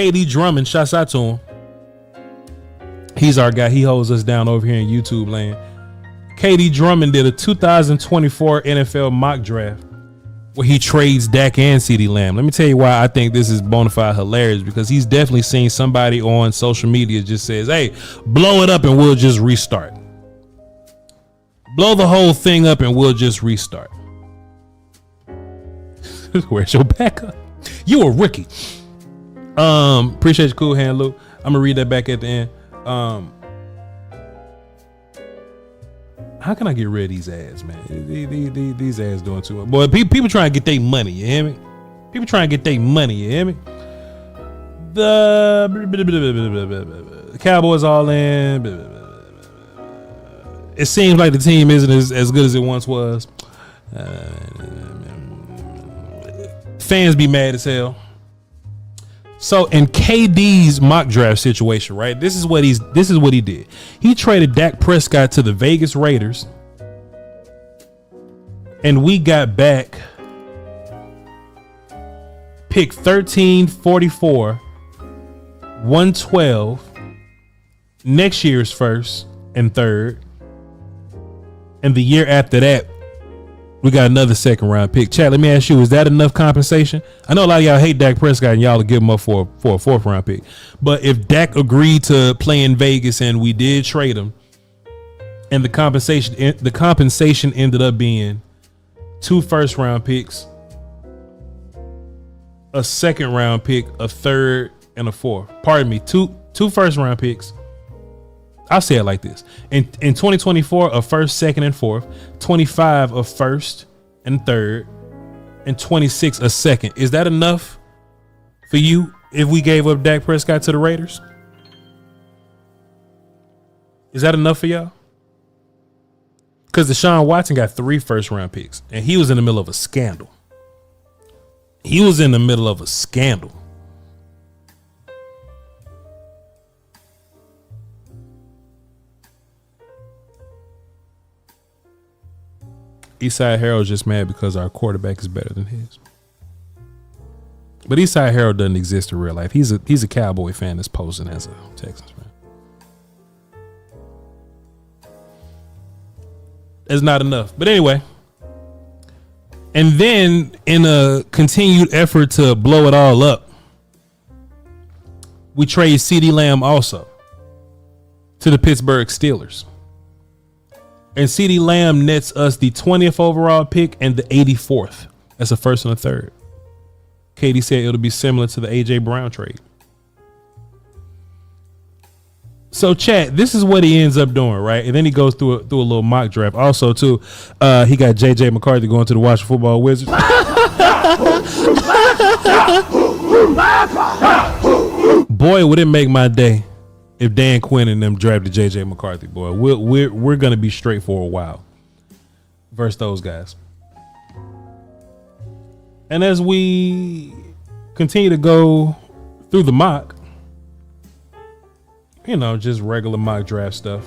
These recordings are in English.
KD Drummond, shouts out to him. He's our guy. He holds us down over here in YouTube land. KD Drummond did a 2024 NFL mock draft where he trades Dak and CeeDee Lamb. Let me tell you why I think this is bona fide hilarious, because he's definitely seen somebody on social media just says, hey, blow it up and we'll just restart. Blow the whole thing up and we'll just restart. Where's your backup? You a rookie. Appreciate your cool hand, Luke. I'm gonna read that back at the end. How can I get rid of these ads, man? These ads doing too much. Boy, people trying to get their money, you hear me? People trying to get their money, you hear me? The Cowboys all in. It seems like the team isn't as good as it once was. Fans be mad as hell. So in KD's mock draft situation, right? This is what he did. He traded Dak Prescott to the Vegas Raiders, and we got back pick 13, 44, 112, next year's first and third, and the year after that, we got another second round pick. Chat, let me ask you, is that enough compensation? I know a lot of y'all hate Dak Prescott and y'all will give him up for a fourth round pick. But if Dak agreed to play in Vegas and we did trade him, and the compensation ended up being 2 first round picks, a second round pick, a third, and a fourth. Pardon me, two first round picks. I'll say it like this. In 2024, a first, second, and fourth, 25 a first and third, and 26 a second. Is that enough for you if we gave up Dak Prescott to the Raiders? Is that enough for y'all? Because Deshaun Watson got 3 first round picks, and he was in the middle of a scandal. Eastside Harold's just mad because our quarterback is better than his. But Eastside Harold doesn't exist in real life. He's a Cowboy fan that's posing as a Texans fan. That's not enough. But anyway. And then in a continued effort to blow it all up, we trade CeeDee Lamb also to the Pittsburgh Steelers. And CeeDee Lamb nets us the 20th overall pick and the 84th. That's a first and a third. Katie said it'll be similar to the AJ Brown trade. So chat, this is what he ends up doing, right? And then he goes through a little mock draft. Also, too, he got JJ McCarthy going to the Washington Football Wizards. Boy, would it make my day if Dan Quinn and them drafted JJ McCarthy. Boy, we're gonna be straight for a while versus those guys. And as we continue to go through the mock, just regular mock draft stuff.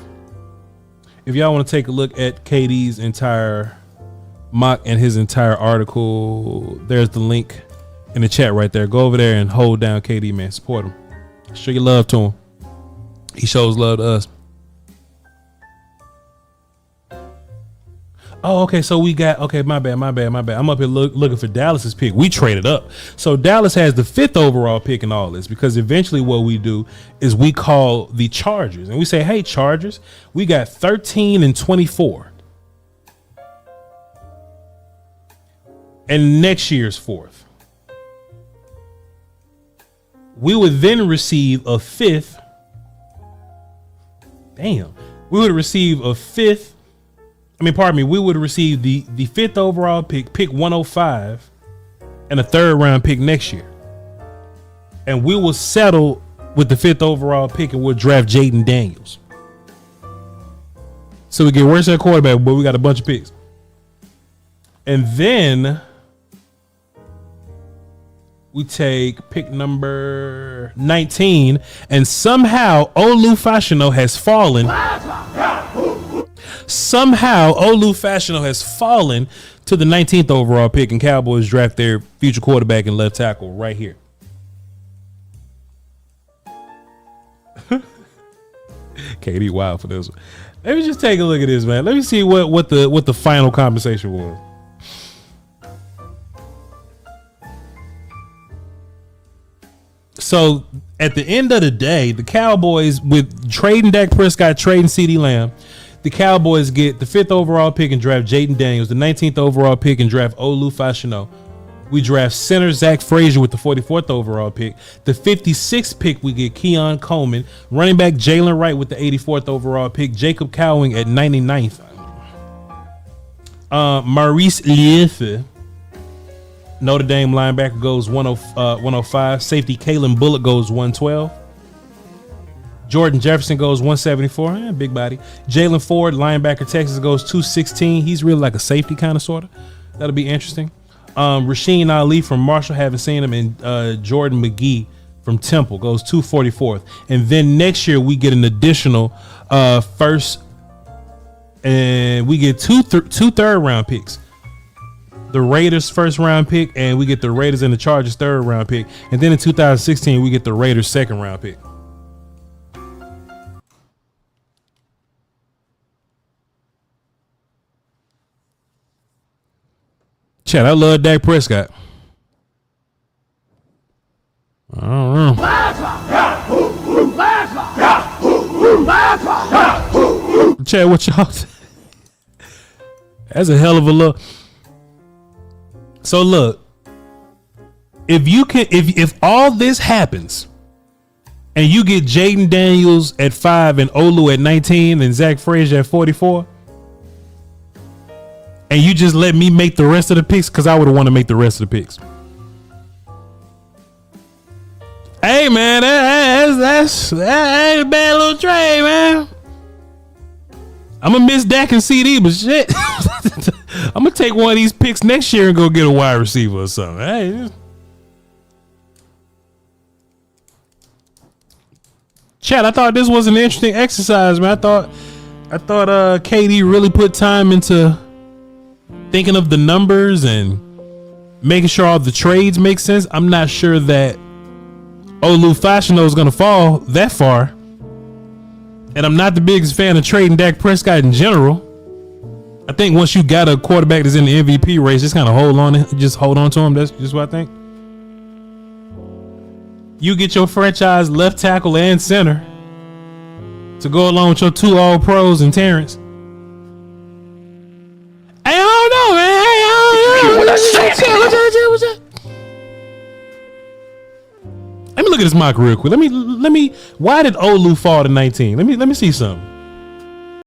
If y'all want to take a look at KD's entire mock and his entire article, there's the link in the chat right there. Go over there and hold down KD, man. Support him. Show your love to him. He shows love to us. Oh, okay. So we got, my bad. I'm up here looking for Dallas's pick. We traded up. So Dallas has the 5th overall pick in all this, because eventually what we do is we call the Chargers and we say, hey, Chargers, we got 13 and 24. And next year's 4th. We would then receive a 5th. Damn. We would receive a 5th. We would receive the 5th overall pick 105, and a 3rd round pick next year. And we will settle with the 5th overall pick and we'll draft Jaden Daniels. So we get worse at quarterback, but we got a bunch of picks. And then we take pick number 19, and somehow Olu Fashino has fallen. To the 19th overall pick, and Cowboys draft their future quarterback and left tackle right here. KD wild for this one. Let me just take a look at this, man. Let me see what the final compensation was. So at the end of the day, the Cowboys, with trading Dak Prescott, trading CeeDee Lamb, the Cowboys get the 5th overall pick and draft Jaden Daniels, the 19th overall pick and draft Olu Fashanu. We draft center Zach Frazier with the 44th overall pick. The 56th pick, we get Keon Coleman. Running back Jalen Wright with the 84th overall pick. Jacob Cowing at 99th. Maurice Liefe, Notre Dame linebacker, goes 105. Safety Kalen Bullock goes 112. Jordan Jefferson goes 174. Big body. Jalen Ford, linebacker, Texas, goes 216. He's really like a safety kind of, sort of. That'll be interesting. Rasheen Ali from Marshall, haven't seen him, and Jordan McGee from Temple goes 244th. And then next year we get an additional first, and we get two third round picks. The Raiders first round pick, and we get the Raiders and the Chargers third round pick. And then in 2016 we get the Raiders second round pick. Chat, I love Dak Prescott. I don't know. Chat, what y'all say? That's a hell of a look. So look, if all this happens and you get Jaden Daniels at 5 and Olu at 19 and Zach Frazier at 44, and you just let me make the rest of the picks, because I would want to make the rest of the picks. Hey man, that ain't a bad little trade, man. I'm gonna miss Dak and CeeDee, but shit, I'm gonna take one of these picks next year and go get a wide receiver or something. Hey, Chad, I thought this was an interesting exercise, man. I thought KD really put time into thinking of the numbers and making sure all the trades make sense. I'm not sure that Olu Fashanu is going to fall that far. And I'm not the biggest fan of trading Dak Prescott in general. I think once you got a quarterback that's in the MVP race, just kind of hold on to him. That's just what I think. You get your franchise left tackle and center to go along with your 2 All-Pros and Terrence. I don't know, man. What's that? Let me look at this mock real quick. Let me. Why did Olu fall to 19? Let me see something.